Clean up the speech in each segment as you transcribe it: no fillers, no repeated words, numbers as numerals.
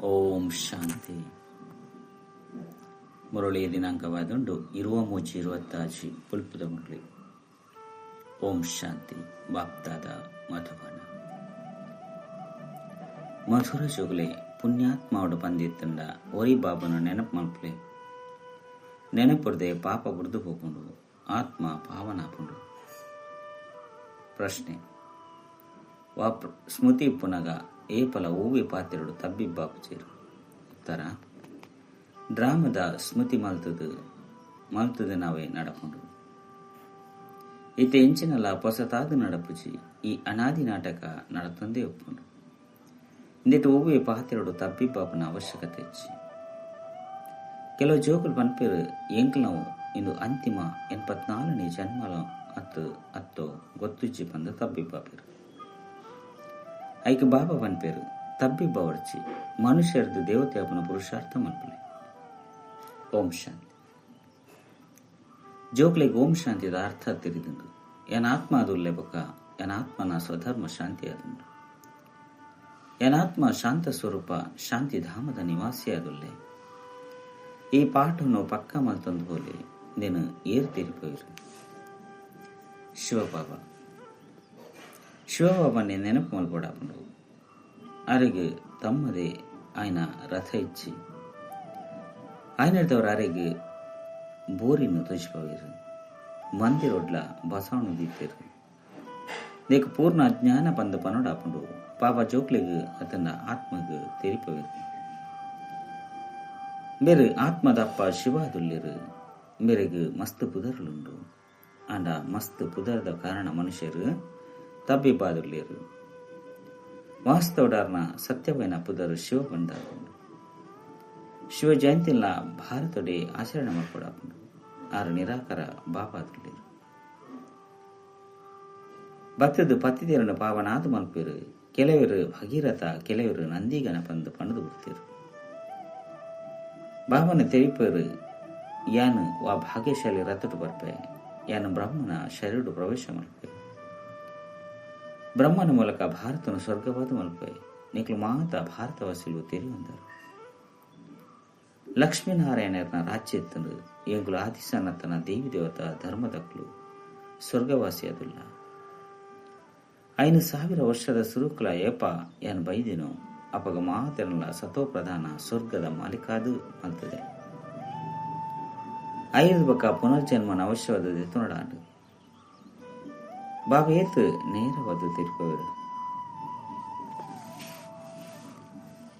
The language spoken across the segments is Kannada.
ಓಂ ಶಾಂತಿ. ಮುರಳಿಯ ದಿನಾಂಕವಾದುಂಡು 23/26 ಪುಲ್ಪದ ಮುರಳಿ. ಓಂ ಶಾಂತಿ. ಬಾಪ್ದಾದ ಮಧುಬನ. ಮಧುರ ಜೋಗಲೆ ಪುಣ್ಯಾತ್ಮಾವಡು ಪಂದಿತ್ತಂಡ ಒರಿ ಬಾಬನು ನೆನಪು ಮಲ್ಪಲೆ ನೆನಪುರದೆ ಪಾಪ ಬುಡ್ದು ಹೋಕೊಂಡು ಆತ್ಮ ಪಾವನಾಪುಂಡು. ಪ್ರಶ್ನೆ: ವಾ ಸ್ಮೃತಿ ಪುನಗ ಏಪಲ ಓವಿ ಪಾತ್ರೆಡು ತಬ್ಬಿಬ್ಬಾಪುಚೇರು. ಉತ್ತರ: ಡ್ರಾಮದ ಸ್ಮೃತಿ ಮಲ್ತದ ನಾವೇ ನಡಪುಂಡು. ಈತ ಎಂಚಿನಲ್ಲ ಹೊಸತಾದ ನಡಪುಜಿ ಈ ಅನಾದಿ ನಾಟಕ ನಡತೊಂದೇ ಒಪ್ಪುಂಡು. ಇಂದಿಟ್ಟು ಓವಿ ಪಾತ್ರೆಡು ತಬ್ಬಿಬ್ಬಾಪನ ಅವಶ್ಯಕತೆ ಹೆಚ್ಚಿ. ಕೆಲವು ಜೋಕುಲು ಪನ್ಪೇರು ಎಂಕ್ಲವು ಇಂದು ಅಂತಿಮ 84ನೇ ಜನ್ಮಲ ಅತ್ತೋ ಗೊತ್ತುಜ್ಜಿ ಬಂದ ತಬ್ಬಿಬ್ಬಾಪೇರು. ಐಕೆ ಬಾಬಾ ಪನ್ಪೇರು ತಬ್ಬಿಬ್ಬ ಹೊಡ್ಚಿ ಮನುಷ್ಯರದು ದೇವತೆ ಅಪ್ಪನ ಪುರುಷಾರ್ಥ ಮಲ್ಪಲೆ. ಓಂ ಶಾಂತಿ. ಜೋಕ್ಲೆಗೆ ಓಂ ಶಾಂತಿದ ಅರ್ಥ ತಿರಿದುಂಡು. ಏನಾತ್ಮ ಅದುಲ್ಲೆ ಬೊಕ್ಕ ಏನಾತ್ಮನ ಸ್ವಧರ್ಮ ಶಾಂತಿ ಆದುಂಡು. ಏನಾತ್ಮ ಶಾಂತ ಸ್ವರೂಪ ಶಾಂತಿಧಾಮದ ನಿವಾಸಿ ಆದುಲ್ಲೆ. ಈ ಪಾಠವನ್ನು ಪಕ್ಕ ಮಲ್ತೊಂದು ಬೋಲೆ ನೀನು ಏರು ತಿರುಪೋಯಿರು. ಶಿವಬಾಬನೇ ನೆನಪು ಮಲ್ಪಡಾಪುಂಡು. ಅರೆಗೆ ತಮ್ಮದೇ ಆಯ್ನ ರಥ ಇಚ್ಚಿ ಆಯ್ನದವ್ರ ಅರೆಗೆ ಬೋರಿನ್ನು ತುಜಿಪೋಯಿರು. ಮಂದಿರೊಡ್ಲ ಬಸವಣ್ಣು ದೀಪೇರು. ದೇಕ ಪೂರ್ಣ ಅಜ್ಞಾನ ಬಂದು ಪನೋಡಾಪುಂಡು. ಪಾಪ ಜೋಕ್ಲೆಗೆ ಅತನ ಆತ್ಮಗೆ ತೆರಿಪೋಯಿರು. ಬೇರೆ ಆತ್ಮದಪ್ಪ ಶಿವಾದುಲ್ಲಿರು. ಮೇರೆಗೆ ಮಸ್ತ್ ಪುದರ್ಲುಂಡು. ಅಂಡ ಮಸ್ತ್ ಪುದರದ ಕಾರಣ ಮನುಷ್ಯರು ತಬ್ಬಿಬ್ಬಾದುಲ್ಲೇರು. ವಾಸ್ತವಡಾರ್ನ ಸತ್ಯವೈನ ಪುದರು ಶಿವ ಬಂದಾಪುಂಡು. ಶಿವ ಜಯಂತಿಲ್ಲ ಭಾರತಡೆ ಆಚರಣೆ ಮಾಡ್ಕೊಡಾಪುಂಡು. ಆರು ನಿರಾಕಾರ ಬಾಬಾದುಲ್ಲೇರು. ಭತ್ತದ ಪತ್ತಿದೇರನ್ನು ಪಾವನಾದು ಮಲ್ಪೇರು. ಕೆಲವರು ಭಗೀರಥ, ಕೆಲವರು ನಂದಿಗನ ಬಂದು ಪಣದು ಬಿಡ್ತೀರು. ಬಾಬನ ತೆರಿಪೇರು ಯಾನು ವಾ ಭಾಗ್ಯಶಾಲಿ ರಥಟು ಬರ್ಪೆ. ಯಾನು ಬ್ರಹ್ಮನ ಶರೀರಡು ಪ್ರವೇಶ ಮಲ್ಪೆ. ಬ್ರಹ್ಮನ ಮೂಲಕ ಭಾರತನು ಸ್ವರ್ಗವಾದ ಮಲ್ಪೆ. ನಿಕ್ಲು ಮಾತ ಭಾರತವಾಸಿಲು ತೆರೆಯೊಂದರು. ಲಕ್ಷ್ಮೀನಾರಾಯಣರನ ರಾಜ್ಯ ಎತ್ತಂದು ಎಂಗುಲು ಆದಿಸನತನ ದೇವಿ ದೇವತಾ ಧರ್ಮದಕ್ಲು ಸ್ವರ್ಗವಾಸಿಯಾದುಲ್ಲ. 5,000 ವರ್ಷದ ಸುರುಕುಲ ಏಪ ಯಾನು ಬೈದಿನೋ ಅಪಗ ಮಾತೆರಲ್ಲ ಸತೋ ಪ್ರಧಾನ ಸ್ವರ್ಗದ ಮಾಲೀಕಾದು ಮಲ್ತದೆ. 5 ಬಕ ಪುನರ್ಜನ್ಮನ ಅವಶ್ಯವಾದ ಎತ್ತುನಡಾಂಡು. ಬಾಬಾ ಏತು ನೇರವಾದ ತಿರುಪವರು.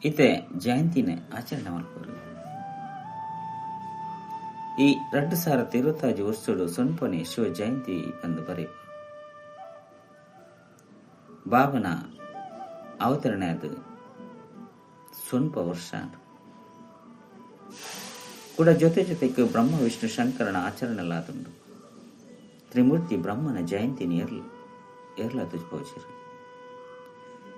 ಇತ್ತೆ ಜಯಂತಿನ ಆಚರಣೆ ಮಾಡ್ಕೋರು. ಈ 2025 ವರ್ಷಡು ಸೊನ್ಪನೆ ಶಿವ ಜಯಂತಿ ಬಂದು ಬರೀ ಬಾಬನ ಅವತರಣೆ ಅದು ಸ್ವಲ್ಪ ವರ್ಷ ಕೂಡ ಜೊತೆಗೆ ಬ್ರಹ್ಮ ವಿಷ್ಣು ಶಂಕರನ ಆಚರಣೆಲ್ಲಾದುಂಡು. ತ್ರಿಮೂರ್ತಿ ಬ್ರಹ್ಮನ ಜಯಂತಿನಿ ಏರ್ಲ ತುಜ್ಪೋಚಿರು.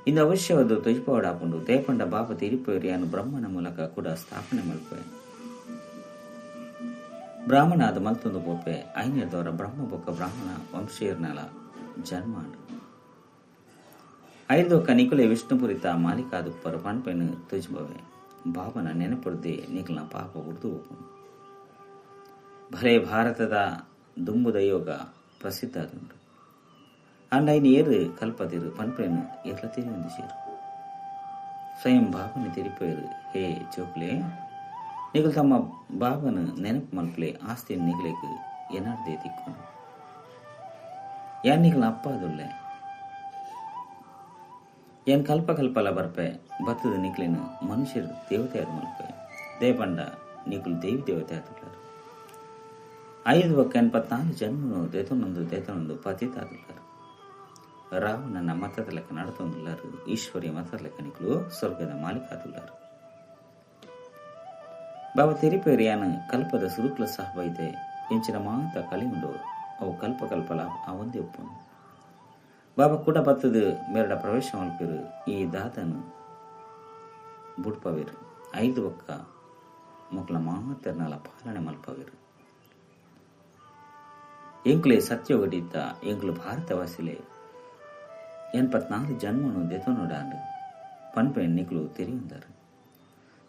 ಇಂದು ಅವಶ್ಯವಾದ ತುಜ್ಪೋಡಾಪುಂಡು. ದೇಪಂಡ ಬಾಬಾ ತಿರುಪೇರಿ ಅನ್ನು ಬ್ರಹ್ಮನ ಮೂಲಕ ಕೂಡ ಸ್ಥಾಪನೆ ಮಲ್ಪೆ. ಬ್ರಾಹ್ಮಣ ಅದು ಮಲ್ತೊಂದು ಪೋಪೆ ಐನ್ಯದವರ ಬ್ರಹ್ಮ ಬೊಕ್ಕ ಬ್ರಾಹ್ಮಣ ವಂಶೀರ್ನಲ ಜನ್ಮ 5 ನಿಕುಲೆ ವಿಷ್ಣುಪುರಿತ ಮಾಲಿಕಾದುಪ್ಪರ ಪನ್ಪೆನು ತುಜ್ಬವೆ. ಬಾಬನ ನೆನಪುರ್ದೆ ನಿಖಲ್ನ ಪಾಪ ಉಡ್ದು ಹೋಗುಂಡು. ಭಲೆ ಭಾರತದ ದುಂಬುದ ಯೋಗ ಪ್ರಸಿದ್ಧ ಆದುಂಡು. ಅಂಡೈನ ಏರು ಕಲ್ಪದಿರು ಪನ್ಪೆನು ಏರ್ಲ ತಿರುವಂದಿಸೇರು. ಸ್ವಯಂ ಬಾಬನ ತಿರುಪೇರು. ಹೇ ಜೋಕ್ಲೆ ನಿಗಲು ತಮ್ಮ ಬಾಬನ ನೆನಪು ಮಲ್ಪಲೆ ಆಸ್ತಿ ನಿಗಲೆಗೆ ಏನಾರ್ದೇ ತಿಕ್ಕೊಂಡು ಯಾನ್ ನಿಗಲ್ನ ಅಪ್ಪ ಅದುಲ್ಲೆ. ಏನ್ ಕಲ್ಪಲ ಬರ್ಪೆ ಬತ್ತದ ನಿಕ್ಲಿನ ಮನುಷ್ಯರು ದೇವತೆ ಆದ ಮಲ್ಪೆ. ದೇಪಂಡ ನಿಕುಲು ದೇವಿ ದೇವತೆ ಆದುಳ್ಳರು. 5 ಬಕ್ಕ 84 ಜನ್ಮನು ದೇತನೊಂದು ಪತಿತ ಆದುಳ್ಳರು. ರಾವಣನ ಮತದ ಲೆಕ್ಕ ನಡತೊಂದುಳ್ಳರು. ಈಶ್ವರಿಯ ಮತದ ಲೆಕ್ಕ ನಿಕುಲು ಸ್ವರ್ಗದ ಮಾಲೀಕ ಆದುಳ್ಳರು. ಬಾಬಾ ತಿರುಪೇರಿ ಯಾನು ಕಲ್ಪದ ಸುರುಕ್ಲ ಸಹ ಬೈದೆ ಎಂಚಿನ ಮಾತ ಕಲಿಯುಂಡು. ಅವು ಕಲ್ಪಲ ಅವಂದೇ ಒಪ್ಪುಂಡು. ಬಾಬಾ ಕೂಡ ಬತ್ತದ ಮೇರಡ ಪ್ರವೇಶ ಮಲ್ಪಿರು. ಈ ದಾತನು ಬುಡ್ಪವಿರು. 5 ಬಕ್ಕ ಮಕ್ಕಳ ಮಾತೆರ್ನಲ ಪಾಲನೆ ಮಲ್ಪವಿರು. ಎಂಕುಲೆ ಸತ್ಯೋಗಡಿದ್ದ ಎಂಕುಲು ಭಾರತವಾಸಿಲೆ 84 ಜನ್ಮನು ದೆತೊನೊಡಾಂಡು ಪನ್ಪೆ ನಿಕುಲು ತೆರಿಯುಂದರು.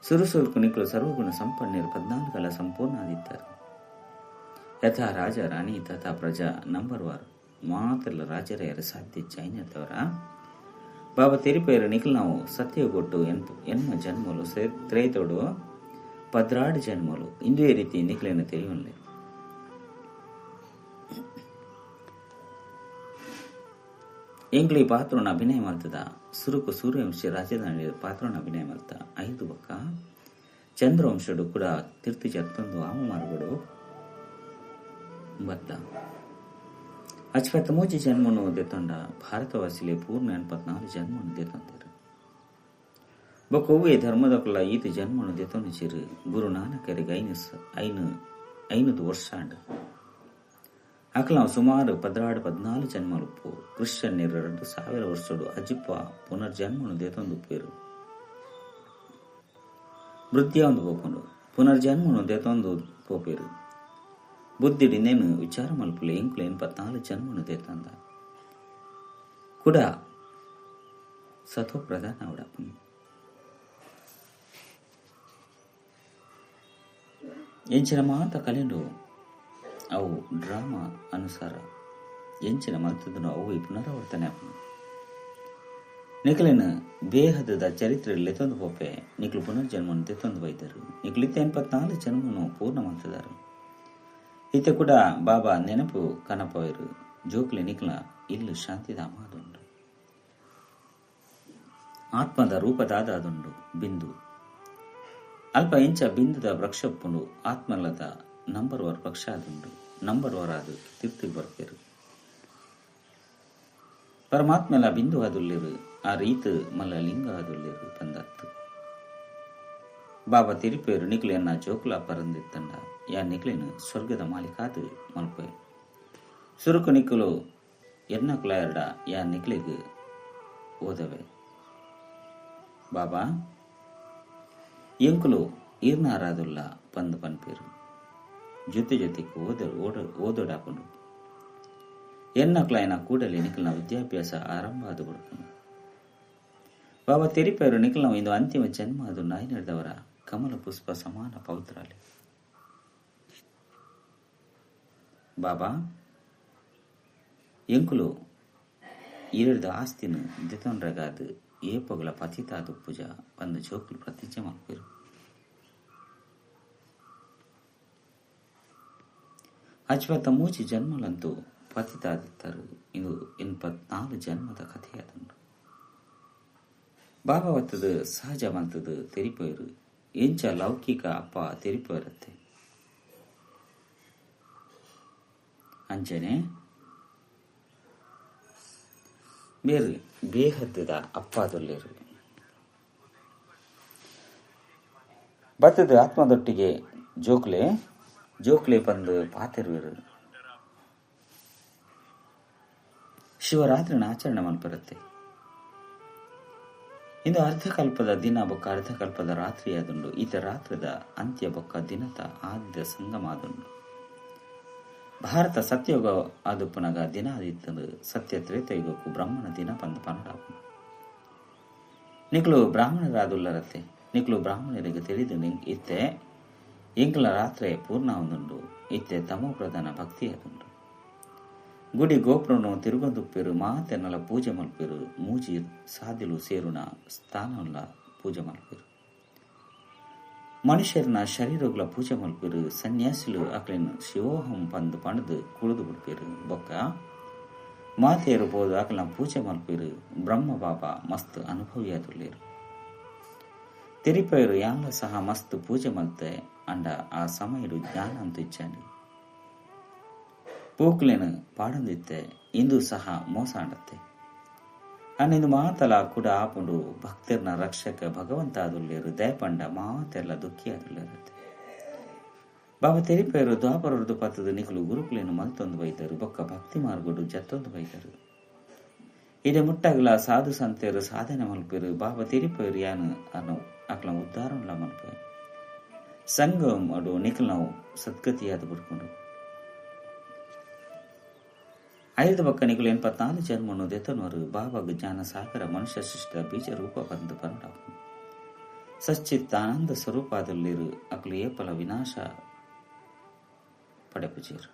ಸುರುಸುರುಕು ನಿಖಲು ಸರ್ವಗುಣ ಸಂಪನ್ನರು 14 ಸಂಪೂರ್ಣ ಆದಿದ್ದರು. ಯಥಾ ರಾಜ ರಾಣಿ ತಥಾ ಪ್ರಜಾ ನಂಬರ್ವಾರು ಮಾತ್ರಲ್ಲ ರಾಜರೆಯರ ಸಾಧ್ಯ ಚೈನದವರ ಬಾಬಾ ತೆರಿಪೇರು ನಿಖಲ್ ನಾವು ಸತ್ಯಗೊಟ್ಟು ಎನ್ಮ ಜನ್ಮಲು ತ್ರೇತೋಡು 16 ಜನ್ಮಲು ಇಂದೇ ರೀತಿ ನಿಖಲಿನ ತಿಳಿಯಲ್ಲ. ಎಂಗ್ಲಿ ಪಾತ್ರನ ಅಭಿನಯ ಮಾಡ್ತದ ಸುರುಕು ಸೂರ್ಯವಂಶ ರಾಜಧಾನಿ ಪಾತ್ರನ ಅಭಿನಯ ಮಾಡ್ತ 5 ಬಕ್ಕ ಚಂದ್ರವಂಶಡು ಕೂಡ ತಿರ್ತಿ ಜತ್ತೊಂದು ಆಮ ಮಾರ್ಗಡು ಬತ್ತ ಅಚ್ಪತ್ತಮೂಜಿ ಜನ್ಮನು ದೆತ್ತೊಂಡ ಭಾರತವಾಸಿಲೆ ಪೂರ್ಣ 84 ಜನ್ಮನು ದೆತ್ತೊಂದಿರು ಬೊಕ್ಕೊವ್ವೆ ಧರ್ಮದಕುಲ ಈತ ಜನ್ಮನು ದೆತ್ತೊಂದಿಚಿರು ಗುರು ನಾನಕರಿಗೆ ಐನದು ವರ್ಷ ಅಂಡು ಅಕಲ ಸುಮಾರು 14 ಜನ್ಮಲುಪ್ಪು ಕ್ರಿಶ್ಚಿಯನ್ಯರು 2000 ವರ್ಷಡು ಅಜಿಪ್ಪ ಪುನರ್ಜನ್ಮನು ದೆತ್ತೊಂದುಪ್ಪೇರು ಮೃತ್ಯ ಒಂದು ಪೋಪುಂಡು ಪುನರ್ಜನ್ಮನು ದೆತ್ತೊಂದು ಪೋಪೇರು ಬುದ್ಧಿಡಿ ನೇನು ವಿಚಾರ ಮಲ್ಪುಲೆ ಎಂಕುಲೆ 84 ಜನ್ಮನು ದೇತಂದ ಕೂಡ ಸತೋ ಪ್ರಧಾನ ಅವಡಪ್ಪನು ಎಂಚಿನ ಮಾತ ಕಲೆಂಡು ಅವು ಡ್ರಾಮಾ ಅನುಸಾರ ಎಂಚಿನ ಮಲ್ತದನು ಅವು ಪುನರಾವರ್ತನೆ ಅಪ್ಪನು ನಿಖಲಿನ ದೇಹದ ಚರಿತ್ರೆಯಲ್ಲಿ ತಂದು ಪೋಪೆ ನಿಖಲು ಪುನರ್ಜನ್ಮನು ತೆತ್ತೊಂದು ಬೈದರು ನಿಖಲಿತ್ತ 84 ಜನ್ಮನು ಪೂರ್ಣ ಮಾಡ್ತಿದ್ದಾರೆ. ಈತ ಕೂಡ ಬಾಬಾ ನೆನಪು ಕನಪವರು ಜೋಕ್ಲೆ ನಿಖಲ ಇಲ್ಲು ಶಾಂತಿಧಾಮದುಂಡು ಆತ್ಮದ ರೂಪದಾದುಂಡು ಬಿಂದು ಅಲ್ಪ ಇಂಚ ಬಿಂದುದ ವೃಕ್ಷಪ್ಪುಂಡು ಆತ್ಮಲದ ನಂಬರ್ವರ್ ಪಕ್ಷ ಆದುಂಡು ನಂಬರ್ವರ್ ಆದು ತಿರ್ತಿಗೆ ಬರ್ಪೇರು ಪರಮಾತ್ಮಲ ಬಿಂದು ಆದುಲ್ಲಿರು ಆ ರೀತು ಮಲ್ಲ ಲಿಂಗ ಆದುಲ್ಲಿರು ಪಂದತ್ತು ಬಾಬಾ ತಿರುಪೇರು ನಿಖಲೆಯನ್ನ ಜೋಕುಲ ಪರಂದಿತ್ತಂಡ ಯಾ ನಿಖಲೇನು ಸ್ವರ್ಗದ ಮಾಲಿಕಾದು ಮಲ್ಪೆ ಸುರುಕು ನಿಖಲು ಎನ್ನಕುಲ ಎರಡ ಯಾ ನಿಖಲಿಗೆ ಓದವೆ ಬಾಬಾ ಎಂಕುಲು ಈರ್ನಾರಾದುಲ್ಲ ಪಂದು ಪನ್ಪೇರು ಜೊತೆಗೆ ಓದೋಡಾಪುಂಡು ಎನ್ನಕುಲಾಯನ ಕೂಡಲೇ ನಿಖಲ್ನ ವಿದ್ಯಾಭ್ಯಾಸ ಆರಂಭ ಆದು ಬಿಡ್ಪುಂಡು ಬಾಬಾ ತೆರಿಪೇರು ನಿಖಲ್ನ ಇಂದು ಅಂತಿಮ ಜನ್ಮ ಅದು ನಾಯಿ ನಡೆದವರ ಕಮಲ ಪುಷ್ಪ ಸಮಾನ ಪವಿತ್ರಾಲಿ ಬಾಬಾ ಎಂಕುಲು ಈರಡ್ದ ಆಸ್ತಿನ ದಿತೊಂಡ್ರಗಾದ ಏಪಗಳ ಪತಿತಾದು ಪೂಜಾ ಬಂದು ಜೋಕುಲು ಪ್ರತಿಜ್ಞೆ ಮಾಡ್ಪೇರು ಅಚ್ವತ್ತ ಮೂಚಿ ಜನ್ಮಲಂತೂ ಪತಿತಾದಿತ್ತರು ಇದು 84 ಜನ್ಮದ ಕಥೆಯಾದುಂಡು ಬಾಬಾ ಒತ್ತದ ಸಹಜವಂತದ ತೆರಿಪೇರು ಎಂಚ ಲೌಕಿಕ ಅಪ್ಪ ತೆರಿಪೇರತ್ತೆ ಅಂಚನೆ ಬೇರೆ ಬೇಹದ್ದದ ಅಪ್ಪಾದೊಲ್ಲೇರು ಬತ್ತದ ಆತ್ಮದೊಟ್ಟಿಗೆ ಜೋಕ್ಲೆ ಬಂದು ಪಾತಿರುವರು ಶಿವರಾತ್ರಿನ ಆಚರಣೆ ಮಲ್ಪರುತ್ತೆ ಇಂದು ಅರ್ಧಕಲ್ಪದ ದಿನ ಬೊಕ್ಕ ಅರ್ಧಕಲ್ಪದ ರಾತ್ರಿ ಆದುಂಡು ಈತ ರಾತ್ರದ ಅಂತ್ಯ ಬೊಕ್ಕ ದಿನದ ಆದ್ಯ ಸಂಗಮ ಆದುಂಡು ಭಾರತ ಸತ್ಯಯುಗ ಆದು ಪುನಗ ದಿನ ಆದಿತ್ತಂದು ಸತ್ಯ ತ್ರೇತಯುಗಕ್ಕೂ ಬ್ರಾಹ್ಮಣ ದಿನ ಬಂದು ಪನ್ನಡಾಪು ನಿಕ್ಲು ಬ್ರಾಹ್ಮಣರಾದುಲ್ಲರತ್ತೆ ನಿಕ್ಲು ಬ್ರಾಹ್ಮಣರಿಗೆ ತಿಳಿದು ಇತ್ತೆ ಎಂಕಲ ರಾತ್ರಿ ಪೂರ್ಣ ಒಂದುಂಡು ಇತ್ತೆ ತಮೋ ಪ್ರಧಾನ ಭಕ್ತಿ ಆದುಂಡು ಗುಡಿ ಗೋಪುರನು ತಿರುಗೊಂದುಪ್ಪೇರು ಮಾತೆನ್ನಲ ಪೂಜೆ ಮಲ್ಪೇರು ಮೂಜಿ ಸಾದಿಲು ಸೇರುನ ಸ್ಥಾನವಲ್ಲ ಪೂಜೆ ಮಲ್ಪೇರು ಮನುಷ್ಯರನ ಶರೀರಗಳ ಪೂಜೆ ಮಲ್ಪೇರು ಸನ್ಯಾಸಿಲು ಅಕ್ಲಿನ ಶಿವೋಹಂ ಪಂದು ಪಣದು ಕುಳಿದು ಬಿಡ್ಪೇರು ಬೊಕ್ಕ ಮಾತೆಯರು ಬೋದು ಅಕ್ಲನ ಪೂಜೆ ಮಲ್ಪೇರು ಬ್ರಹ್ಮ ಬಾಬಾ ಮಸ್ತ್ ಅನುಭವಿಯಾದುಲ್ಲೇರು ತಿರಿಪೇರು ಯಾಂಲ ಸಹ ಮಸ್ತ್ ಪೂಜೆ ಮಲ್ತೆ ಅಂಡ ಆ ಸಮಯಡು ಜ್ಞಾನ ಅಂತ ಇಚ್ಛಾನೆ ಪೂಕ್ಲೇನು ಪಾಡಂದಿತ್ತೆ ಇಂದು ಸಹ ಮೋಸ ಆಡತ್ತೆ ಅನ್ನಿಂದು ಮಾತಲ ಕೂಡ ಆಪುಂಡು ಭಕ್ತರ್ನ ರಕ್ಷಕ ಭಗವಂತ ಆದುಲ್ಲೇರು ದಯಪಂಡ ಮಾತೆಲ್ಲ ದುಃಖಿ ಆದುಲ್ಲೇರತ್ತೆ ಬಾಬಾ ತೆರಿಪೇರು ದ್ವಾಪರದು ಪತ್ತದ ನಿಖಲು ಗುರುಕುಲೇನು ಮಲ್ತೊಂದು ಬೈದರು ಬೊಕ್ಕ ಭಕ್ತಿ ಮಾರ್ಗೋಡು ಜತ್ತೊಂದು ಬೈದರು ಇಡೆ ಮುಟ್ಟಾಗಲ ಸಾಧು ಸಂತೆಯರು ಸಾಧನೆ ಮಲ್ಪೇರು ಬಾಬಾ ತೆರಿಪೇರು ಯಾನು ಅನ್ನೋ ಅಕ್ಲ ಉದ್ಧಾರಲ್ಲ ಮಲ್ಪೆ ಸಂಗಮ್ ಅಡು ನಿಖಲ್ ನಾವು ಸದ್ಗತಿಯಾದ ಬಿಡ್ಕೊಂಡು 5 ಬಕ್ಕ ನಿಖಲು 84 ಜನ್ಮನು ದೆತನವರು ಬಾಬಾಗ ಜ್ಞಾನ ಸಾಗರ ಮನುಷ್ಯ ಸೃಷ್ಟ ಬೀಜ ರೂಪ ಬಂದು ಪನ್ನಡ ಸಚ್ಚಿತ್ತಾನಂದ ಸ್ವರೂಪಾದಲ್ಲಿರು ಅಕ್ಲು ಏಪಲ ವಿನಾಶ ಪಡೆಪುಜೇರು.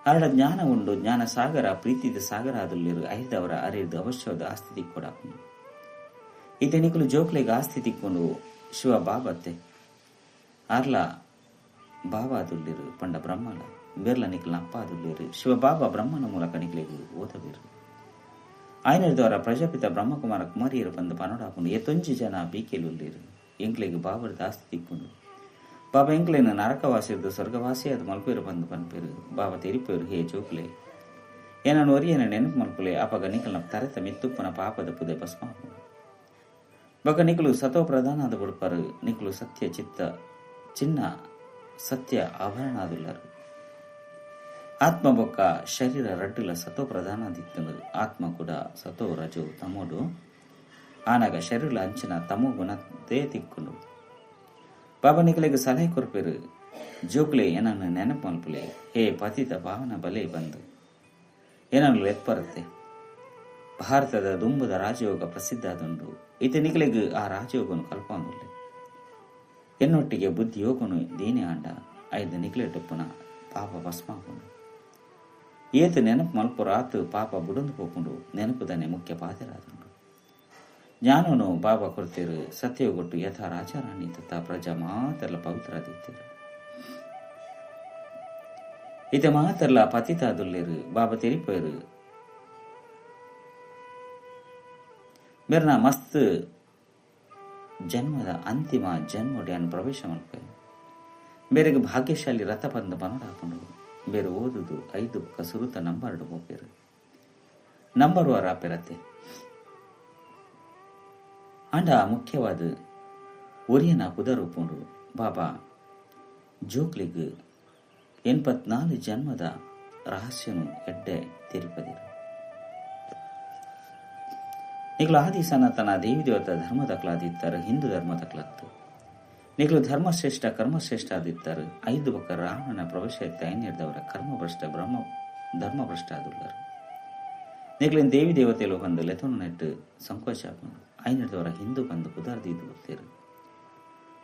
ಅರಡ ಜ್ಞಾನ ಉಂಡು ಜ್ಞಾನ ಸಾಗರ ಪ್ರೀತಿದ ಸಾಗರ ಆದಲ್ಲಿರು ಐದವರ ಅರಿದು ಅವಶ್ಯವಾದ ಆಸ್ತಿ ತಿಕ್ಕೊಡಾಕೊಂಡು ಇತ್ತೆ ನಿಕಲು ಜೋಕ್ಲೆಗೆ ಆಸ್ತಿ ತಿಕ್ಕೊಂಡು ಶಿವ ಬಾಬತ್ತೆ ಆರ್ಲ ಬಾಬಾ ಆದುಲ್ಲಿರು ಪಂಡ ಬ್ರಹ್ಮಲ ಬೇರ್ಲ ನಿಕಲ್ನ ಅಪ್ಪ ಆದುಲ್ಲಿರು ಶಿವ ಬಾಬಾ ಬ್ರಹ್ಮನ ಮೂಲಕ ನಿಕಲಿಗೆ ಓದಬೇರು. ಆಯ್ನದವರ ಪ್ರಜಾಪಿತ ಬ್ರಹ್ಮಕುಮಾರ ಕುಮಾರಿಯರು ಬಂದು ಪನೋಡಾಕೊಂಡು ಎತ್ತೊಂಜಿ ಜನ ಬೀಕೆಲುಲ್ಲಿರು ಎಂಕ್ಲೆಗೆ ಬಾಬರದ ಆಸ್ತಿ ತಿಕ್ಕೊಂಡು ಬಾಬಾ ಎಂಕ್ಲೇನ ನರಕವಾಸಿರ್ದು ಸ್ವರ್ಗವಾಸಿ ಅದು ಮಲ್ಪೇರು ಬಂದು ಪನ್ಪೇರು ಬಾಬಾ ತೆರಿಪೇರು ಹೇ ಜೋಕ್ಲೆ ಏನನ್ನು ಒರಿಯನ ನೆನಪು ಮಲ್ಪುಲೆ ಅಪಗ ನಿಕಲ್ನ ತರೆತ ಮಿತ್ತುಪ್ಪನ ಪಾಪದ ಪುದೆ ಭಸ್ಮ ಬಕ ನಿಕಲು ಸತೋ ಪ್ರಧಾನದ ಬುಡ್ಪರು ನಿಕಲು ಸತ್ಯ ಚಿತ್ತ ಚಿನ್ನ ಸತ್ಯ ಆಭರಣಾದುಲ್ಲರು ಆತ್ಮ ಬೊಕ್ಕ ಶರೀರ ರಡ್ಡುಲ ಸತೋ ಪ್ರಧಾನದಿತ್ತನು ಆತ್ಮ ಕೂಡ ಸತೋ ರಜು ತಮೋಡು ಆನಾಗ ಶರೀರ ಅಂಚಿನ ತಮೋ ಗುಣ ದೇ ತಿಕ್ಕೊಂಡು ಬಾಬಾ ನಿಕಲಿಗೆ ಸಲಹೆ ಕೊರ್ಪೇರು ಜೋಕ್ಲೆ ಏನನ್ನು ನೆನಪು ಮಲ್ಪುಲೆ ಹೇ ಪತಿತ ಭಾವನ ಬಲೆ ಬಂದು ಏನನ್ನು ಎತ್ಪರುತ್ತೆ. ಭಾರತದ ದುಂಬದ ರಾಜಯೋಗ ಪ್ರಸಿದ್ಧ ಆದುಂಡು ಇತ ನಿಕಲಿಗೆ ಆ ರಾಜಯೋಗನು ಕಲ್ಪೊಂದುಲ್ಲೆ ಎನ್ನೊಟ್ಟಿಗೆ ಬುದ್ಧಿ ಯೋಗನು ದೀನೆ ಆಂಡ ಐದು ನಿಕಲೆ ಟೊಪ್ಪುನ ಪಾಪ ಭಸ್ಮಾಕೊಂಡು ಏತು ನೆನಪು ಮಲ್ಪು ರಾತು ಪಾಪ ಬುಡಂದು ಪೋಕೊಂಡು ನೆನಪುದನೆ ಮುಖ್ಯ ಪಾದರಾದುಂಡು. ಜ್ಞಾನನು ಬಾಬಾ ಕೊಡ್ತೀರು ಸತ್ಯಗೊಟ್ಟು ಯಥಾ ರಾಜಾರಾಣಿ ತಥಾ ಪ್ರಜಾ ಮಾತೆಲ್ಲ ಪವಿತ್ರಾದಿತ್ತೀರು ಇತ ಮಾತೆಲ್ಲ ಪತಿತಾದುಲ್ಲಿರು ಬಾಬಾ ತೆರಿಪೇರು ಬೇರೆ ಮಸ್ತ್ ಜನ್ಮದ ಅಂತಿಮ ಜನ್ಮೊಡೆಯನ್ನು ಪ್ರವೇಶ ಮಲ್ಪೆ ಬೇರೆಗೆ ಭಾಗ್ಯಶಾಲಿ ರಥ ಬಂದು ಪನೋಡಾಕೊಂಡು ಬೇರೆ ಓದುದು 5 ಕಸುರುತ ನಂಬರ್ ಹೋಗ್ಬೇರು ನಂಬರ್ ವಾರ ಪೆರತ್ತೆ ಅಂಡ ಮುಖ್ಯವಾದ ಒರಿಯನ ಕುದರೂಪುಂಡು ಬಾಬಾ ಜೋಕ್ಲಿಗ್ 84 ಜನ್ಮದ ರಹಸ್ಯನು ಎಡ್ಡೆ ತೆರಿಪದಿರು ನಿಕಲು ಆದಿ ಸನಾತನ ದೇವಿ ದೇವತ ಧರ್ಮದಕ್ಲಾದಿತ್ತರ ಹಿಂದೂ ಧರ್ಮದಕ್ಲತ್ತು ನಿಕಲು ಧರ್ಮಶ್ರೇಷ್ಠ ಕರ್ಮಶ್ರೇಷ್ಠ ಆದಿತ್ತರು 5 ಬಕ್ಕ ರಾವಣನ ಪ್ರವೇಶ ಐನ್ಯದವರ ಕರ್ಮಭ್ರಷ್ಟ ಬ್ರಹ್ಮ ಧರ್ಮಭ್ರಷ್ಟ ಆದುಳ್ಳರು ನಿಕಲಿನ ದೇವಿ ದೇವತೆಲು ಬಂದು ಲೆತನು ನೆಟ್ಟು ಸಂಕೋಚ ಆಕೊಂಡು ಐನದವರ ಹಿಂದೂ ಬಂದು ಕುದಾರ್ದಿದ್ದು ಗೊತ್ತೇರು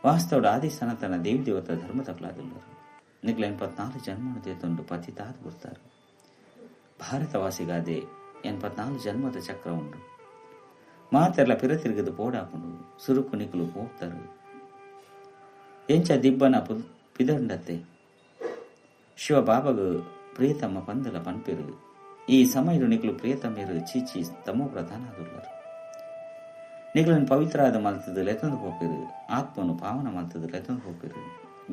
ವಾಸ್ತವದ ಆದಿ ಸನಾತನ ದೇವಿ ದೇವತ ಧರ್ಮದಕ್ಲಾದುಳ್ಳರು ನಿಕಲ 84 ಜನ್ಮದ ದೇತೊಂಡು ಪತಿತಾದ ಗೊತ್ತಾರೆ. ಭಾರತವಾಸಿಗಾದೆ 84 ಜನ್ಮದ ಚಕ್ರ ಉಂಡು ಮಾತೆಲ್ಲ ಪಿರತಿರುಗದು ಪೋಡಾಕೊಂಡು ಸುರುಕು ನಿಕಲು ಹೋಗ್ತಾರೆ ಎಂಚ ದಿಬ್ಬನ ಪಿದಂಡತೆ ಶಿವ ಬಾಬಾಗ ಪ್ರಿಯತಮ್ಮ ಪಂದಲ ಪನ್ಪೇರು ಈ ಸಮಯದ ನಿಕಲು ಪ್ರಿಯತಮ್ಮೇರು ಚೀಚಿ ತಮೋ ಪ್ರಧಾನ ಆದುಳ್ಳರು ನಿಕಲನ್ನು ಪವಿತ್ರಾದ ಮಲ್ತದ ಲೆತಂದು ಹೋಗ್ಬೇರು ಆತ್ಮನು ಪಾವನ ಮಲ್ತದ ಲೆತಂದು ಹೋಗ್ಬೇರು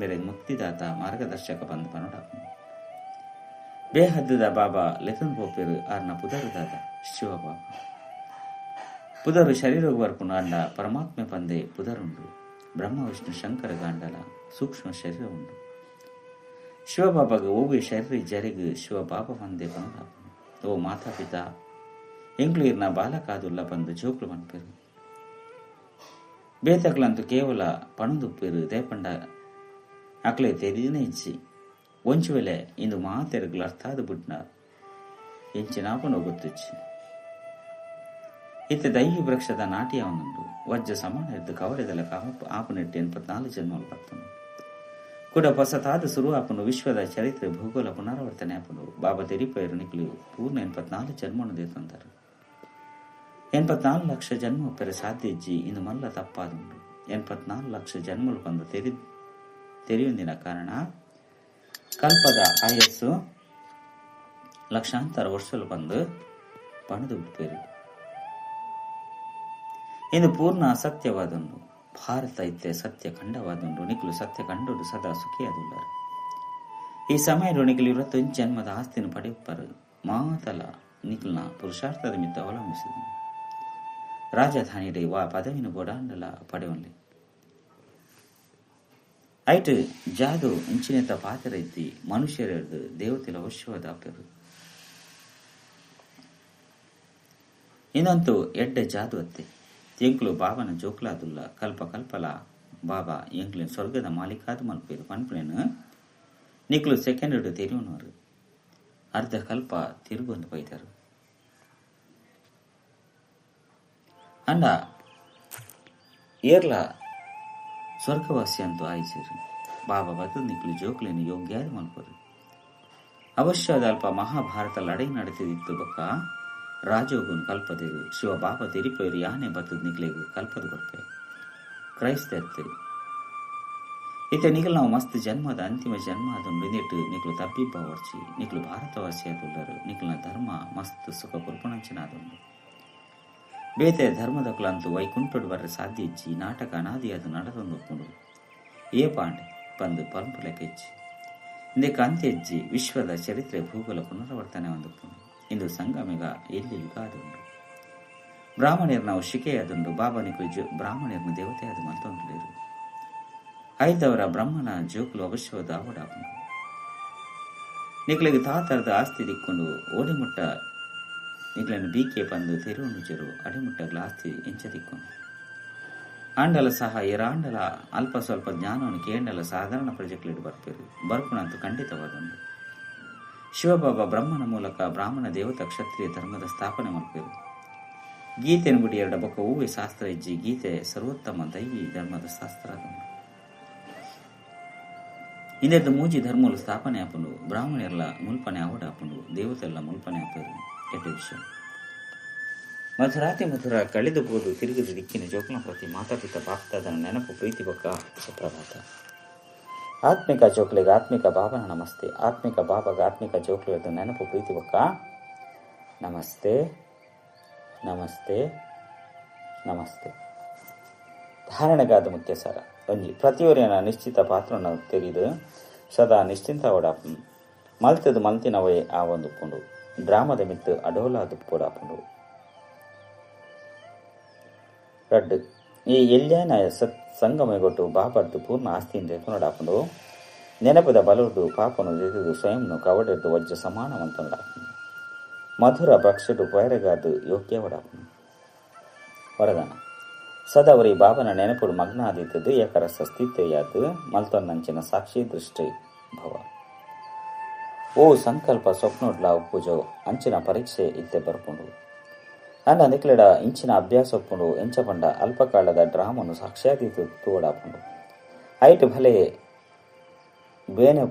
ಬೇರೆ ಮುಕ್ತಿದಾತ ಮಾರ್ಗದರ್ಶಕ ಬಂದು ಪನೋಡಾಕೊಂಡು ಬೇಹದ್ದದ ಬಾಬಾ ಲೆತಂದು ಹೋಗ್ಬೇರು ಆರ್ನ ಪುದರುದಾದ ಶಿವ ಬಾಬಾ ಪುದರು ಶರೀರ ಬರ್ಪುನ ಅಂಡ ಪರಮಾತ್ಮೆ ಪಂದೆ ಪುದರುಂಡು ಬ್ರಹ್ಮ ವಿಷ್ಣು ಶಂಕರ ಗಾಂಡಲ ಸೂಕ್ಷ್ಮ ಶರೀರ ಉಂಡು ಶಿವಬಾಬಾಗ ಓವಿ ಶರೀರ ಜರಿಗು ಶಿವ ಬಾಬಾ ಪಂದೆ ಪನೋಡಾಕೊಂಡು ಓ ಮಾತಾ ಪಿತಾ ಎಂಕ್ಲೀರ್ನ ಬಾಲಕಾದುಲ್ಲ ಬಂದು ಜೋಕ್ಲು ಪನ್ಪೇರು ಬೇತಕ್ಲಂತೂ ಕೇವಲ ಪಣದುಪ್ಪೇರು ದೇಪಂಡ ಅಕ್ಲೆ ತೆರಿದಿನ ಇಚ್ಚಿ ಒಂಚು ವೇಳೆ ಇಂದು ಮಾತೆರಗಲು ಅರ್ಥಾದ ಬಿಡ್ನ ಎಂಚಿನಾಪನು ಗೊತ್ತಿಚ್ಚಿ ಇತ್ತ ದೈವಿ ವೃಕ್ಷದ ನಾಟಿ ಅವನುಂಡು ವಜ್ರ ಸಮಾನ ಇದ್ದು ಕವಡೆದಲ್ಲ ಆಪನೆಟ್ಟು 84 ಜನ್ಮಗಳು ಬರ್ತನು ಕೂಡ ಹೊಸತಾದ ಶುರು ಆಪನು ವಿಶ್ವದ ಚರಿತ್ರೆ ಭೂಗೋಳ ಪುನರಾವರ್ತನೆ ಆಪನು ಬಾಬಾ ತೆರಿಪೇರು ನಿಕಲು ಪೂರ್ಣ 84 ಜನ್ಮನು ದೇತಂದರು 84 ಲಕ್ಷ ಜನ್ಮ ಪೆರೆ ಸಾಧ್ಯ ಇಜ್ಜಿ ಇನ್ನು ಮಲ್ಲ ತಪ್ಪಾದುಂಡು 84 ಲಕ್ಷ ಜನ್ಮಗಳು ಬಂದು ತೆರೆಯೊಂದಿನ ಕಾರಣ ಕಲ್ಪದ ಆಯಸ್ಸು ಲಕ್ಷಾಂತರ ವರ್ಷಲು ಬಂದು ಪಣದು ಬಿಟ್ಟೇರು ಇದು ಪೂರ್ಣ ಅಸತ್ಯವಾದುಂಡು ಭಾರತ ಇತ್ತೆ ಸತ್ಯ ಖಂಡವಾದುಂಡು ನಿಕಲು ಸತ್ಯ ಕಂಡುಡು ಸದಾ ಸುಖಿಯಾದುಳ್ಳರು ಈ ಸಮಯ ನಿಕಲು 25 ಜನ್ಮದ ಆಸ್ತಿನ ಪಡೆಯುಪ್ಪರು ಮಾತಲ ನಿಕಲ್ನ ಪುರುಷಾರ್ಥದ ಮಿತ್ತ ಅವಲಂಬಿಸಿದ ರಾಜಧಾನಿ ವಾ ಪದವಿನ ಬೋಡಾಂಡಲ ಪಡೆಯೊಂದು ಐಟ್ ಜಾದು ಇಂಚಿನೆತ್ತ ಪಾತ್ರ ಐತಿ ಮನುಷ್ಯರದು ದೇವತೆಲ ಅವಶ್ಯವಾದ ಅಪ್ಪರು ಇನ್ನಂತೂ ಎಡ್ಡೆ ಜಾದು ಅತ್ತೆ ಎಂಕ್ಲು ಬಾಬನ ಜೋಕ್ಲಾದುಲ್ಲ ಕಲ್ಪ ಕಲ್ಪಲ ಬಾಬಾ ಎಂಕ್ಲಿನ ಸ್ವರ್ಗದ ಮಾಲೀಕಾದ ಮಲ್ಪೇರು ಪನ್ಪೇನು ನಿಕ್ಲು ಸೆಕೆಂಡ್ ತೆರಿಯೋನವರು ಅರ್ಧ ಕಲ್ಪ ತಿರುಗೊಂದು ಬೈದರು ಅಂಡ ಏರ್ಲ ಸ್ವರ್ಗವಾಸಿ ಅಂತೂ ಆಯ್ಸಿರಿ. ಬಾಬಾ ಬತ್ತದ ನಿಕ್ಲು ಜೋಕ್ಲೇನು ಯೋಗ್ಯಾದ ಮಲ್ಪರು. ಅವಶ್ಯದ ಅಲ್ಪ ಮಹಾಭಾರತ ಲಡೈ ನಡೆತಿದ್ದಿತ್ತು ಬೊಕ್ಕ ರಾಜೋಗುನ್ ಕಲ್ಪದಿರು ಶಿವ ಬಾಬಾ ತಿರಿಪೇರು ಯಾನೆ ಬತ್ತದ ನಿಕ್ಲೆಗು ಕಲ್ಪದ ಕೊಡ್ಪೆ ಕ್ರೈಸ್ತ ಇತ್ತೆ ನಿಖಲ್ ನಾವು ಮಸ್ತ್ ಜನ್ಮದ ಅಂತಿಮ ಜನ್ಮ ಅದನ್ನು ಬಿಂದಿಟ್ಟು ನಿಕ್ಲು ತಬ್ಬಿಬ್ಬ ವರ್ಚಿ ನಿಕ್ಲು ಭಾರತವಾಸಿ ಆದುಳ್ಳರು ನಿಕ್ಲನ ಧರ್ಮ ಮಸ್ತ್ ಸುಖ ಕುರ್ಪಣಂಚಿನ ಅದೊಂದು ಬೇತೆ ಧರ್ಮದಕ್ಲಂತೂ ವೈಕುಂಠಡು ಬರ್ರೆ ಸಾಧ್ಯ ಇಚ್ಚಿ ನಾಟಕ ಅನಾದಿ ಅದು ನಡೆದೊಂದು ಏ ಪಾಂಡೆ ಬಂದು ಪರಂಪರೆಕ್ಕೆಚ್ಚಿ ಇಂದೇ ಕಾಂತಿ ಹೆಜ್ಜಿ ವಿಶ್ವದ ಚರಿತ್ರೆ ಭೂಗೋಳ ಪುನರಾವರ್ತನೆ ಹೊಂದುಕೊಂಡು ಇಂದು ಸಂಗಮಿಗ ಎಲ್ಲಿ ಯುಗಾದುಂಡು ಬ್ರಾಹ್ಮಣ್ಯರು ನಾವು ಶಿಕೆಯಾದುಂಡು ಬಾಬಾ ನಿಕ್ಲು ಬ್ರಾಹ್ಮಣ್ಯರನ್ನು ದೇವತೆ ಅದು ಮತ್ತೊಂದು ಐದವರ ಬ್ರಹ್ಮನ ಜೋಕುಲು ಅವಶ್ಯವಾದ ಆವಡಾಪುಂಡು ನಿಕ್ಲಿಗೆ ತಾತರದ ಆಸ್ತಿ ದಿಕ್ಕೊಂಡು ಓಡಿಮುಟ್ಟ ನಿಕ್ಲನ್ನು ಬೀಕೆ ಬಂದು ತೆರುವನುಜರು ಅಡಿಮುಟ್ಟಗಳ ಆಸ್ತಿ ಎಂಚದಿಕ್ಕೊಂಡು ಆಂಡಲ ಸಹ ಎರಾಂಡಲ ಅಲ್ಪ ಸ್ವಲ್ಪ ಜ್ಞಾನವನ್ನು ಕೇಂಡಲ ಸಾಧಾರಣ ಪ್ರಜೆಗಳಿಡು ಬರ್ಪೇರು ಬರ್ಪುಣಂತೂ ಖಂಡಿತವಾದುಂಡು ಶಿವಬಾಬಾ ಬ್ರಹ್ಮನ ಮೂಲಕ ಬ್ರಾಹ್ಮಣ ದೇವತಾ ಕ್ಷತ್ರಿಯ ಧರ್ಮದ ಸ್ಥಾಪನೆ ಮಾಡ್ಪೇರು ಗೀತೆ ಬಿಡಿ ಎರಡ ಬೊಕ್ಕ ಹೂವೆ ಶಾಸ್ತ್ರ ಇಜ್ಜಿ ಗೀತೆ ಸರ್ವೋತ್ತಮ ದೈವಿ ಧರ್ಮದ ಶಾಸ್ತ್ರ ಆದುಂಡು ಇಂದೆರ್ದು ಮೂಜಿ ಧರ್ಮಗಳು ಸ್ಥಾಪನೆ ಆಪುಂಡು ಬ್ರಾಹ್ಮಣರೆಲ್ಲ ಮುಲ್ಪನೆ ಆವಡ ಆಪುಂಡು ದೇವತೆಲ್ಲ ಮುಲ್ಪನೆ ಆಪೇರು ಕೆಟ್ಟ ವಿಷಯ ಮಧುರಾತಿ ಮಧುರ ಕಳೆದುಬೋದು ತಿರುಗಿದ ದಿಕ್ಕಿನ ಜೋಕುಲ ಪ್ರತಿ ಮಾತಾಪಿತ ಬಾಪ್ತಾದನ ನೆನಪು ಪ್ರೀತಿ ಬೊಕ್ಕ ಸುಪ್ರಭಾತ ಆತ್ಮಿಕ ಜೋಕ್ಲಿಗೆ ಆತ್ಮಿಕ ಬಾಬನ ನಮಸ್ತೆ ಆತ್ಮಿಕ ಬಾಬಾಗ ಆತ್ಮಿಕ ಜೋಕ್ಲಿಗೆ ನೆನಪು ಪ್ರೀತಿ ಬೊಕ್ಕ ನಮಸ್ತೆ ನಮಸ್ತೆ ನಮಸ್ತೆ. ಧಾರಣೆಗಾದ ಮುಖ್ಯ ಸಾರ ಒಂಜಿ ಪ್ರತಿಯೊರಿನ ನಿಶ್ಚಿತ ಪಾತ್ರನ ತೆಗೆದು ಸದಾ ನಿಶ್ಚಿಂತವಡ ಮಲ್ತದು ಮಲ್ತಿನವೇ ಆ ಒಂದು ಪುಂಡು ಡ್ರಾಮದ ಮಿತ್ತು ಅಡೋಲಾದು ಪೂಡಾಪುಂಡು ರಡ್ಡು ಈ ಎಲ್ಯಾನ ಸಂಗಮಗೊಟ್ಟು ಬಾಬರ್ದು ಪೂರ್ಣ ಆಸ್ತಿಯಿಂದ ಎತ್ತುನಡಾಪುಂಡು ನೆನಪದ ಬಲುಡು ಪಾಪನು ಎದುದು ಸ್ವಯಂನು ಕವಡೆದ್ದು ವಜ್ಜ ಸಮಾನವಂತನಡಾಪುಂಡು ಮಧುರ ಭಕ್ಷಡು ಪೈರಗಾದು ಯೋಗ್ಯವಡಾಪುಂಡು ವರದಾನ ಸದವರಿ ಬಾಬನ ನೆನಪುಡು ಮಗ್ನ ಆದಿತ್ತದು ಏಕರಸ ಸ್ಥಿತಿಯಾದು ಮಲ್ತೊನ್ನಂಚಿನ ಸಾಕ್ಷಿ ದೃಷ್ಟಿ ಭವ ಓ ಸಂಕಲ್ಪ ಸ್ವಪ್ನೋಡ್ಲ ಪೂಜೋ ಅಂಚಿನ ಪರೀಕ್ಷೆ ಇತ್ತೆ ಬರ್ಪುಂಡು ಅಂಡ ನಿಕ್ಲೆಡ ಇಂಚಿನ ಅಭ್ಯಾಸ ಒಪ್ಪುಂಡು ಎಂಚಪಂಡ ಅಲ್ಪಕಾಲದ ಡ್ರಾಮನು ಸಾಕ್ಷಾದಿತ್ತು ತೂವಡಾಪುಂಡು ಐಟ್ ಭಲೆ ಬೇನೆ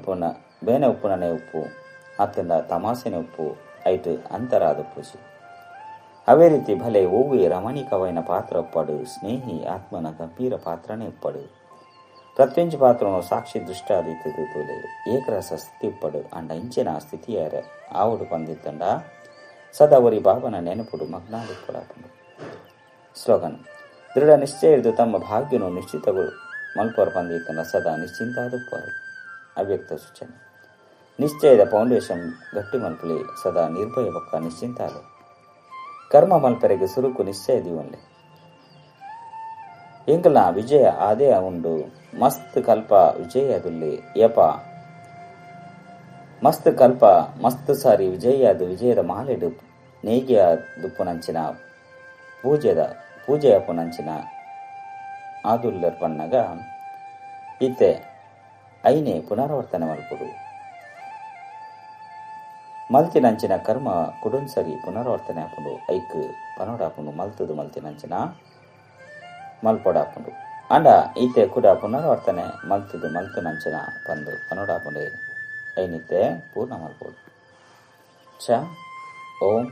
ಉಪ್ಪುನನೆ ಉಪ್ಪು ಅತ್ತಿಂದ ತಮಾಸೆನೆ ಉಪ್ಪು ಐಟ್ ಅಂತರಾದ ಪೂಜೆ ಅವೇ ರೀತಿ ಭಲೆ ಓವಿ ರಮಣೀಕವೈನ ಪಾತ್ರ ಒಪ್ಪಡು ಸ್ನೇಹಿ ಆತ್ಮನ ಗಂಭೀರ ಪಾತ್ರನೇ ಉಪ್ಪಡು ಪ್ರತ್ಯಂಚ ಪಾತ್ರನು ಸಾಕ್ಷಿ ದೃಷ್ಟ ಆದಿತ್ತು ತೂಲೆ ಏಕರಸ ಸ್ಥಿತಿ ಉಪ್ಪಡು ಅಂಡ ಇಂಚಿನ ಸ್ಥಿತಿಯಾರ ಆವುಡು ಬಂದಿತ್ತಂಡ ಸದವರಿ ಬಾಬನ ನೆನಪುಡು ಮಗ್ನಾದು ಪಡಾಪುಂಡು. ಸ್ಲೋಗನ್ ದೃಢ ನಿಶ್ಚಯ ಹಿಡಿದು ತಮ್ಮ ಭಾಗ್ಯನು ನಿಶ್ಚಿತಗಳು ಮಲ್ಪರು ಬಂದಿತ್ತಂಡ ಸದಾ ನಿಶ್ಚಿಂತಾದುಪ್ಪರು. ಅವ್ಯಕ್ತ ಸೂಚನೆ ನಿಶ್ಚಯದ ಫೌಂಡೇಶನ್ ಗಟ್ಟಿ ಮಲ್ಪಲಿ ಸದಾ ನಿರ್ಭಯ ಬೊಕ್ಕ ನಿಶ್ಚಿಂತಾಲು ಕರ್ಮ ಮಲ್ಪರೆಗೆ ಸುರುಕು ನಿಶ್ಚಯ ದೀವನ್ಲೆ ಎಂಕಲ್ನ ವಿಜಯ ಆದೇ ಉಂಡು ಮಸ್ತ್ ಕಲ್ಪ ವಿಜಯ ಅದುಲ್ಲಿ ಯಪ ಮಸ್ತ್ ಕಲ್ಪ ಮಸ್ತ್ ಸಾರಿ ವಿಜಯದ ವಿಜಯದ ಮಾಲೆಡು ನೇಗಿಯ ದುಪ್ಪುನಂಚಿನ ಪೂಜೆಯ ಪುನಂಚಿನ ಆದುಲ್ಲರ್ ಪನ್ನಗ ಇತ್ತೆ ಐನೆ ಪುನರಾವರ್ತನೆ ಮಲ್ಪುಡು ಮಲ್ತಿನಂಚಿನ ಕರ್ಮ ಕುಡುನ್ಸರಿ ಪುನರಾವರ್ತನೆ ಆಪುಂಡು ಐಕ್ ಪನೋಡಾಪುಂಡು ಮಲ್ತದು ಮಲ್ತಿನಂಚಿನ ಮಲ್ಪೊಡಾಪುಂಡು ಅಂಡ ಈತೆ ಕೂಡ ಪುನರಾವರ್ತನೆ ಮಲ್ತದು ಮಲ್ತುನಂಚಿನ ಪಂದು ಪನೋಡಾಪುಂಡೆ ಐನಿತ್ತೆ ಪೂರ್ಣ ಮಲ್ಪೋಡು. ಓಂ